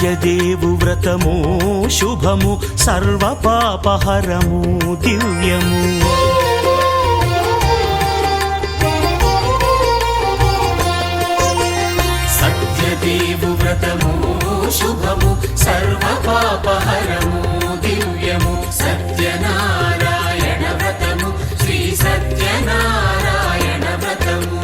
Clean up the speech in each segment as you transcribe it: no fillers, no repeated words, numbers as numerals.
సత్యదేవు వ్రతము శుభము సర్వపాపహరము దివ్యము. సత్యదేవు వ్రతము శుభము సర్వపాపహరము దివ్యము. సత్యనారాయణ వ్రతము శ్రీ సత్యనారాయణ వ్రతము.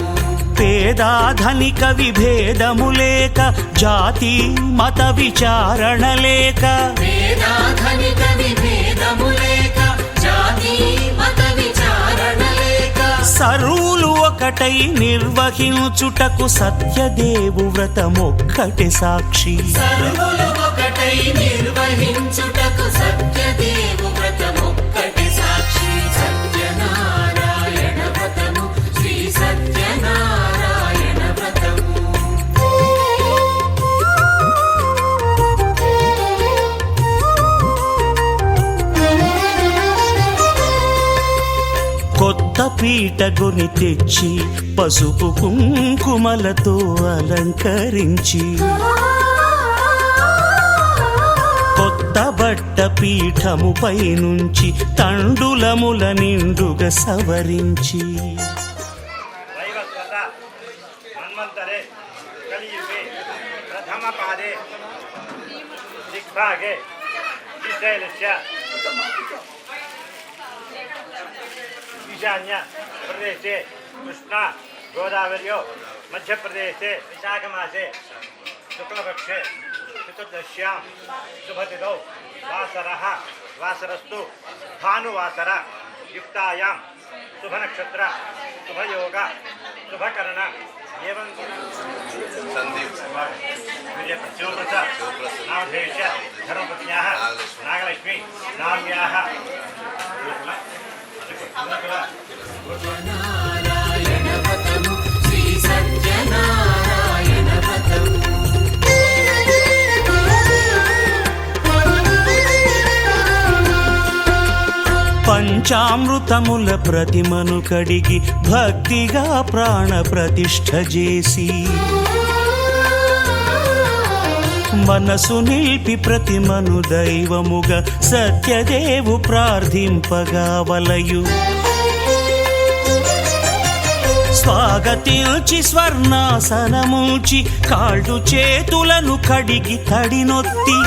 పేదాధనిక విభేదము లేక జాతి మత విచారణ లేక పేదాధనిక విభేదము లేక జాతి మత విచారణ లేక సర్వులు ఒకటై నిర్వహించుటకు సత్యదేవు వ్రతమొక్కటి సాక్షి. సర్వులు ఒకటై నిర్వహించుటకు సత్యదేవు వ్రతమొక్కటి సాక్షి. సత్యనారాయణ వ్రతము శ్రీ సత్యనారాయణ వ్రతము. కొత్త పీటగుని తెచ్చి పసుపు కుంకుమలతో అలంకరించి కొత్త బట్ట పీఠముపై నుంచి తండులముల నిండుగా సవరించి ఈశాన్య ప్రదేశే కృష్ణా గోదావరియో మధ్యప్రదేశే విశాఖమాసే శుక్లపక్షే చతుర్దశ్యాం శుభతిథౌ వాసరః వాసరస్తు భానువాసర యుక్తాయాం శుభనక్షత్ర శుభయోగ శుభకరణ ఏవం శివప్రసాద్ నామధేయ ధర్మపత్న్యాః నాగలక్ష్మి నామ్యాః సత్యనారాయణ వ్రతము శ్రీ సత్యనారాయణ వ్రతము. పంచామృతముల ప్రతిమను కడిగి భక్తిగా ప్రాణ ప్రతిష్ఠ చేసి మనసు నిలిపి ప్రతిమను దైవముగా సత్యదేవు ప్రార్థింపగా వలయు. స్వాగతించి స్వర్ణాసనముంచి కాళ్ళు చేతులను కడిగి తడినొత్తి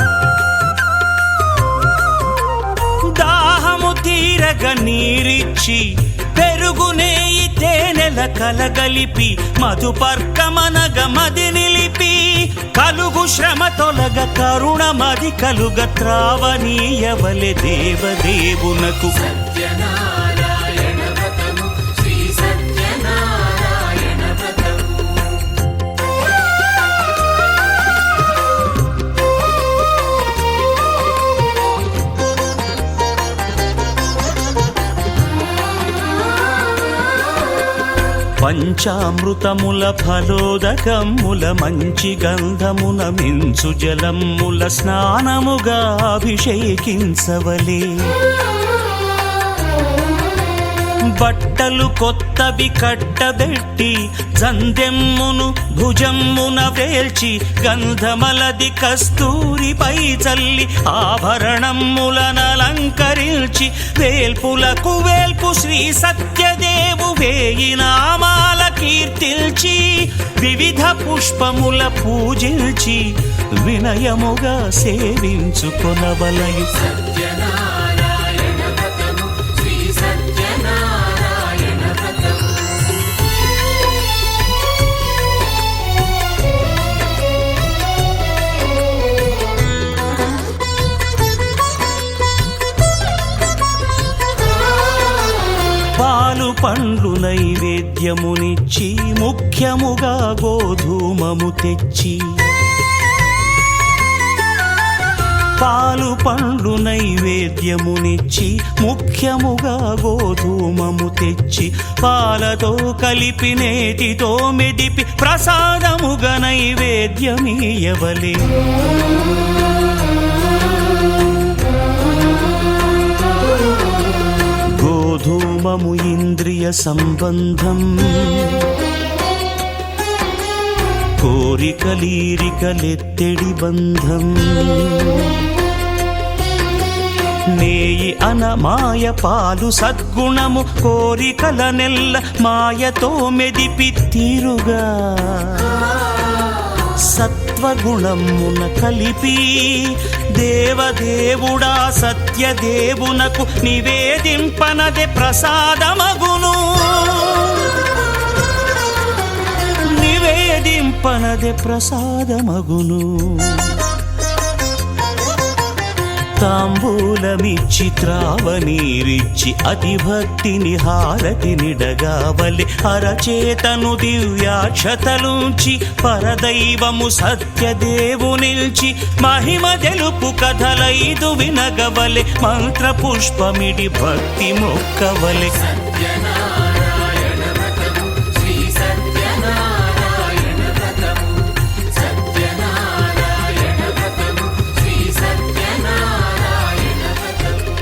దాహము తీరగ నీరిచ్చి పెరుగు నేయి తేనెల కలగలిపి మధుపర్కమనగ మది నిలిపి కలుగు శ్రమ తొలగ కరుణ మది కలుగ త్రావనీయవలె దేవదేవునకు. సత్యనారాయణ వ్రతము శ్రీ సత్యనారాయణ వ్రతము. పంచామృతముల ఫలోదకముల మంచి గంధమున మించు జలముల స్నానముగా అభిషేకించవలే. బట్టలు కొత్తవి కట్టబెట్టి జందెమ్మును భుజమ్మున వేల్చి గంధమలది కస్తూరిపై చల్లి ఆభరణములనలంకరించి వేల్పులకు వేల్పు శ్రీ సత్యదేవు వేయి నామాల కీర్తిల్చి వివిధ పుష్పముల పూజించి వినయముగా సేవించుకొనవలయు. సత్యనారాయణ వ్రతము శ్రీ సత్యనారాయణ వ్రతము. పాలు పండ్లు నైవేద్యమునిచ్చి ముఖ్యముగా గోధూమము తెచ్చి పాలు పండ్లు నైవేద్యమునిచ్చి ముఖ్యముగా గోధూమము తెచ్చి పాలతో కలిపి నేతితో మెదిపి ప్రసాదముగా నైవేద్యమీయవలే. గోధూమము ఇంద్రియ సంబంధం కోరికలీరికలెత్తెడి బంధం నేయి అనమాయ పాలు సద్గుణము కోరికల నెల్ల మాయతో మెదిపి తీరుగా సత్వగుణమున కలిపి దేవదేవుడా సత్యదేవునకు నివేదింపనదే ప్రసాదమగును నివేదింపనదే ప్రసాదమగును తాంబూలమిచ్చి త్రావనీరిచ్చి అతిభక్తిని హారతినిడగావలి అరచేతను దివ్యాక్షతలుంచి పరదైవము సత్యదేవునిల్చి మహిమ తెలుపు కథలైదు వినగవలె మంత్ర పుష్పమిడి భక్తి మొక్కవలె సత్యనారాయణ వ్రతము శ్రీ సత్యనారాయణ వ్రతము సత్యనారాయణ వ్రతము శ్రీ సత్యనారాయణ వ్రతము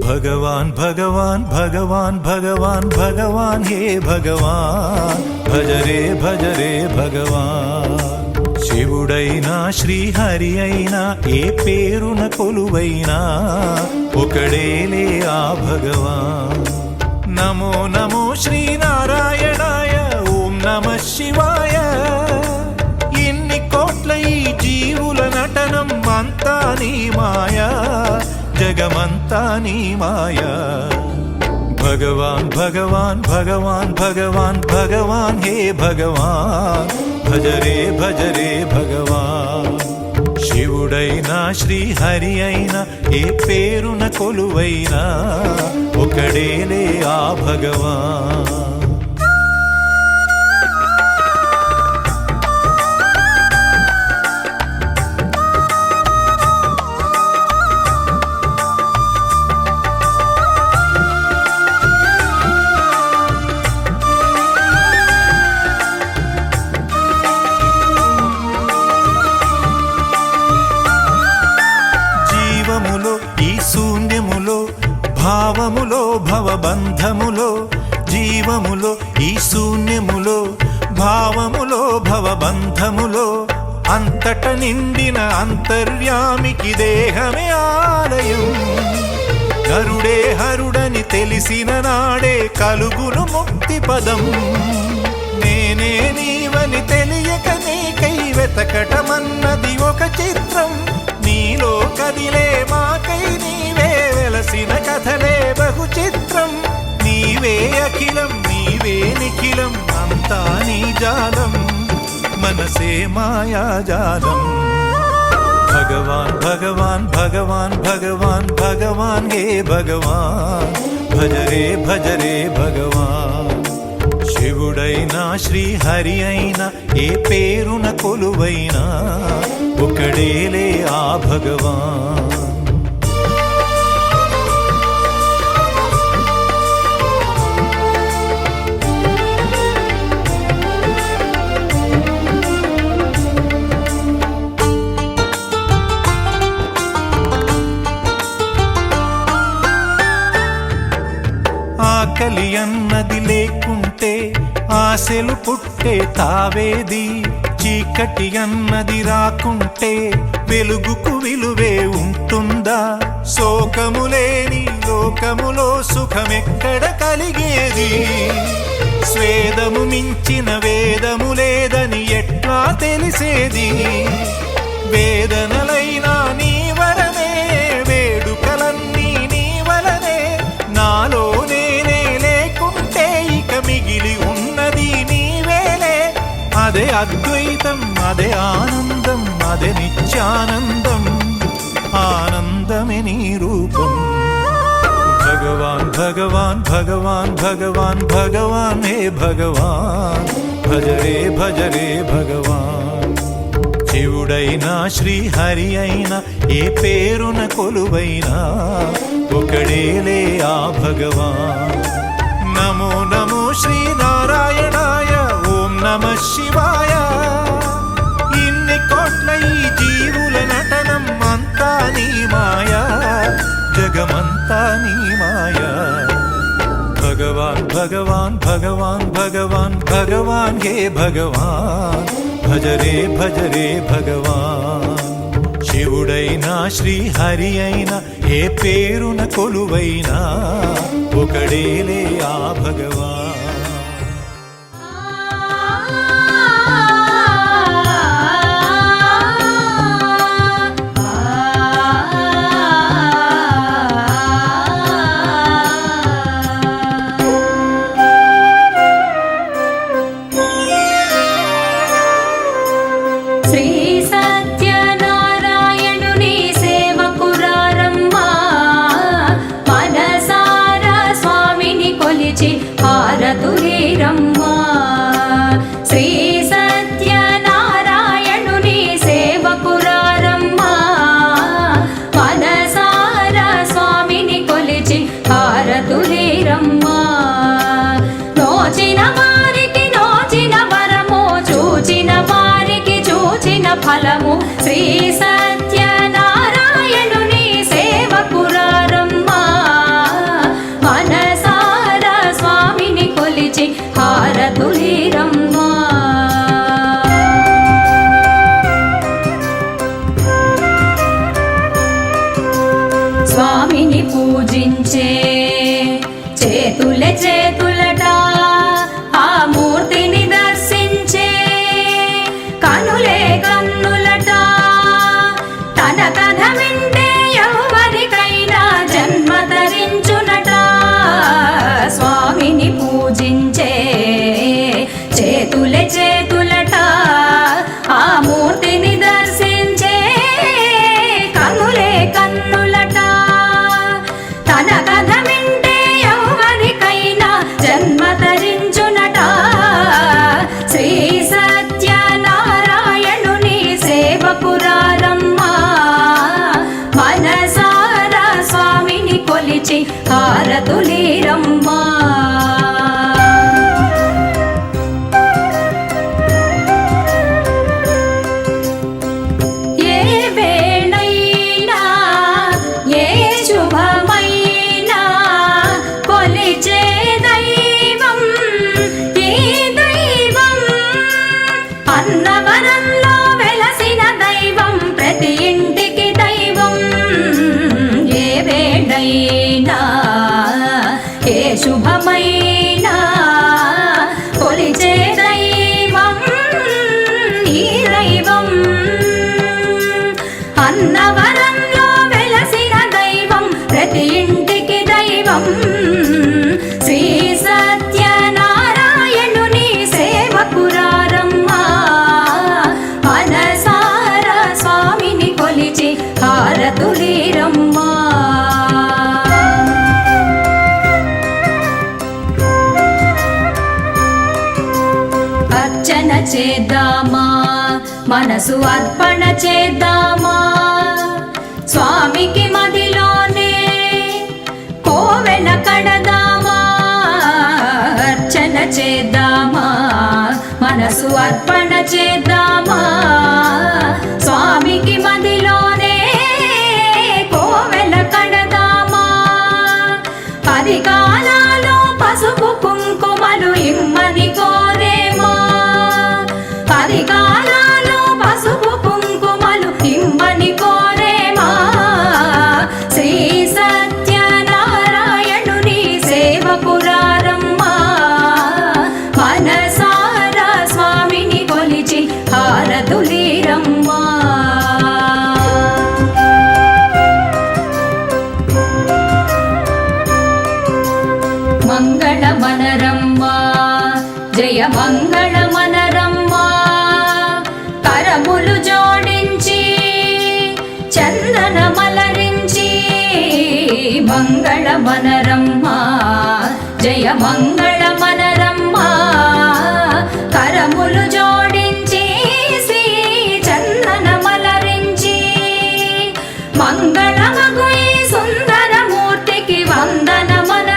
भगवान भगवान भगवान भगवान भगवान हे भगवान भज रे भगवान శివుడైనా శ్రీహరి అయినా ఏ పేరున కొలువైనా ఒకడేలే ఆ భగవాన్ నమో నమో శ్రీనారాయణాయ ఓం నమః శివాయ ఇన్ని కోట్ల ఈ జీవుల నటనం అంతా నీ మాయా జగమంతా నీ మాయా భగవాన్ భగవాన్ భగవాన్ భగవాన్ భగవాన్ హే భగవాన్ భజ రే భగవాన్ శివుడైనా శ్రీహరి అయినా ఏ పేరున కొలువైనా ఒకడేలే ఆ భగవాన్ ఈ శూన్యములో భావములో భవబంధములో జీవములో ఈ శూన్యములో భావములో భవబంధములో అంతట నిండిన అంతర్యామికి దేహమే ఆలయం గరుడే హరుడని తెలిసిన నాడే కలుగును ముక్తి పదం నేనే నీవని తెలియక నీకై వెతకటమన్నది ఒక చిత్రం నీలో కదిలే మాకై నీవే వెలసిన కథలే బహు చిత్రం నీవే అఖిలం నీవే నిఖిలం అంతా నీ జాలం మనసే మాయాజాలం భగవాన్ భగవాన్ భగవాన్ భగవాన్ భగవాన్ హే భగవాన్ భజ రే భగవాన్ శివుడైనా శ్రీహరి అయినా ఏ పేరున కొలువైనా ఒకడేలే ఆ భగవాన్ ఆకలి అన్నది లేకుంటే ఆశలు పుట్టే తావేది చీకటి అన్నది రాకుంటే వెలుగుకు విలువే ఉంటుందా శోకము లేని లోకములో సుఖమెక్కడ కలిగేది స్వేదము మించిన వేదము లేదని ఎట్లా తెలిసేది వేదనలైనా నీ వరనే వేడుకలన్నీ నీ వలనే నాలో నేనే లేకుంటే ఇక మిగిలి ఉన్నది నీవేలే అదే అద్వైతం అదే ఆనందం అదే నిత్యానందం ఆనందమే నీ రూపం భగవాన్ భగవాన్ భగవాన్ భగవాన్ భగవాన్ హే భగవాన్ భజ రే భగవాన్ శివుడైనా శ్రీహరి అయినా ఏ పేరున కొలువైనా ఒకడేలే ఆ భగవాన్. నమో నమో శ్రీనారాయణాయ, ఓం నమః శివాయ. ఇన్ని కోట్ల ఈ జీవుల నటనం అంతా నీ మాయా, జగమంతా నీ మాయా. భగవాన్ భగవాన్ భగవాన్ భగవాన్ భగవాన్ హే భగవాన్, భజరే భజరే భగవాన్. శివుడైనా శ్రీహరి అయినా ఏ పేరున కొలువైనా ఒకడేలే ఆ భగవాన్. శ్రీ సత్యనారాయణుని సేవకురారమ్మా, మనసార స్వామిని కొలిచి హారతులేరమ్మా. నోచిన వారికి నోచిన వరము, చూచిన వారికి చూచిన ఫలము. శ్రీ సత్యనారాయణుని సేవకురారమ్మా, మనసార స్వామిని కొలిచి హారతులేరమ్మా. స్వామిని పూజించే చేతులే చేతులట, ఆ మూర్తిని దర్శించే కనులే కన్నులట. తన కథ వింటే ఎవరికైనా జన్మ ధరించునట. స్వామిని పూజించే చేతులే చేతులట, ఆ మూర్తిని దర్శించే కనులే కన్నులట. తన కథ వింటే ఎవరికైనా జన్మ ధరించునట. శ్రీ సత్యనారాయణుని సేవకురారమ్మా, మనసార స్వామిని కొలిచి హారతులేరమ్మా. ఏ వేళైనా ఏ శుభమైనా కొలిచే దైవం ఈ దైవం. అన్నవరంలో వెలసిన దైవం, ప్రతి ఇంటికి దైవం. ఏ వేళైనా ఏ శుభమైనా కొలిచే దైవం ఈ దైవం. అన్నవరంలో వెలసిన దైవం, ప్రతి ఇంటికి దైవం. శ్రీ సత్యనారాయణుని సేవకురారమ్మా, మనసార స్వామిని కొలిచి హారతులేరమ్మా. అర్చన చేద్దామా, మనసు అర్పణ చేద్దామా. స్వామికి మదిలోనే కోవెల కడదామా. అర్చన చేద్దామా, మనసు అర్పణ చేద్దామా. స్వామికి మదిలోనే కోవెల కడదామా. 10 కాలాలు పసుపు కుంకుమలు ఇమ్మని కోరేమా. 10 కాలాలు పసుపు కుంకుమలు ఇమ్మని కోరేమా. శ్రీ సత్యనారాయణుని సేవకురారమ్మా, మనసార స్వామిని కొలిచి హారతులేరమ్మా. మంగళమనరమ్మా, జయ మంగళమనరమ్మా. కరములు జోడించి చందన మలరించి మంగళమనరమ్మా, జయ మంగళమనరమ్మా. కరములు జోడించి శ్రీ చందన మలరించి మంగళమగు ఈ సుందరమూర్తికి వందనమన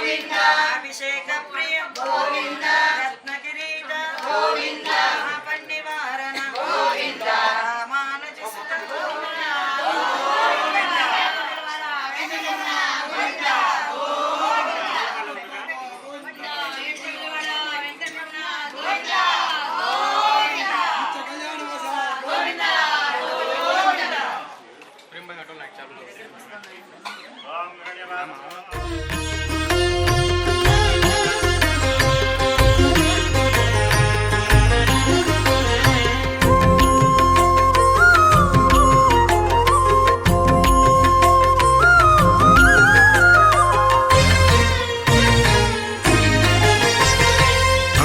అభిషేక ప్రియం గోవింద రత్న కిరీట గోవింద పండివారణ గోవింద రామానుజ సుత గోవింద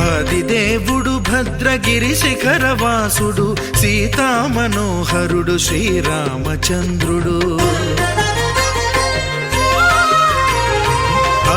ఆదిదేవుడు భద్రగిరి శిఖరవాసుడు సీతామనోహరుడు శ్రీరామచంద్రుడు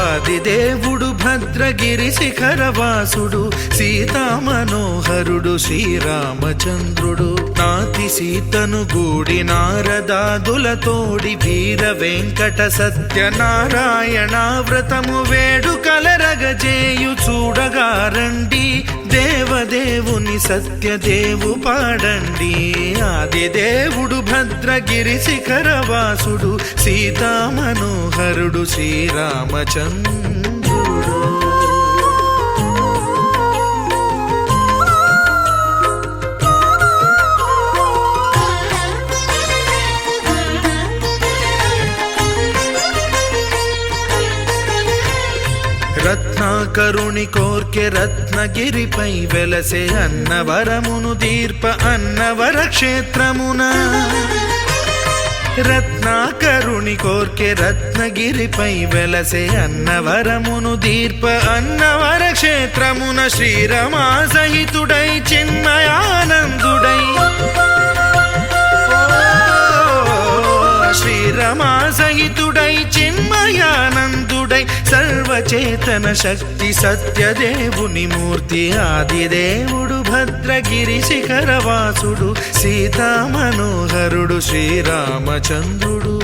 ఆదిదేవుడు భద్రగిరి శిఖరవాసుడు సీతామనోహరుడు శ్రీరామచంద్రుడు నాతి సీతను గూడి నారదాదులతోడి వీర వెంకట సత్యనారాయణ వ్రతము వేడుకలరగజేయు చూడగారండి దేవదేవుని సత్యదేవు పాడండి ఆదిదేవుడు భద్రగిరి శిఖరవాసుడు సీతామనోహరుడు శ్రీరామచంద్రుడు రత్నాకరుని కోర్కె రత్నగిరిపై వెలసే అన్నవరమును దీర్ప అన్నవర క్షేత్రమున రత్నాకరుని కోర్కె రత్నగిరిపై వెలసే అన్నవరమును దీర్ప అన్నవర క్షేత్రమున శ్రీరమా సహితుడై చిన్మయానందుడై శ్రీరమా సహితుడై చిన్మయానందుడై సర్వచేతన శక్తి సత్యదేవుని మూర్తి ఆదిదేవుడు భద్రగిరి శిఖరవాసుడు సీతామనోహరుడు శ్రీరామచంద్రుడు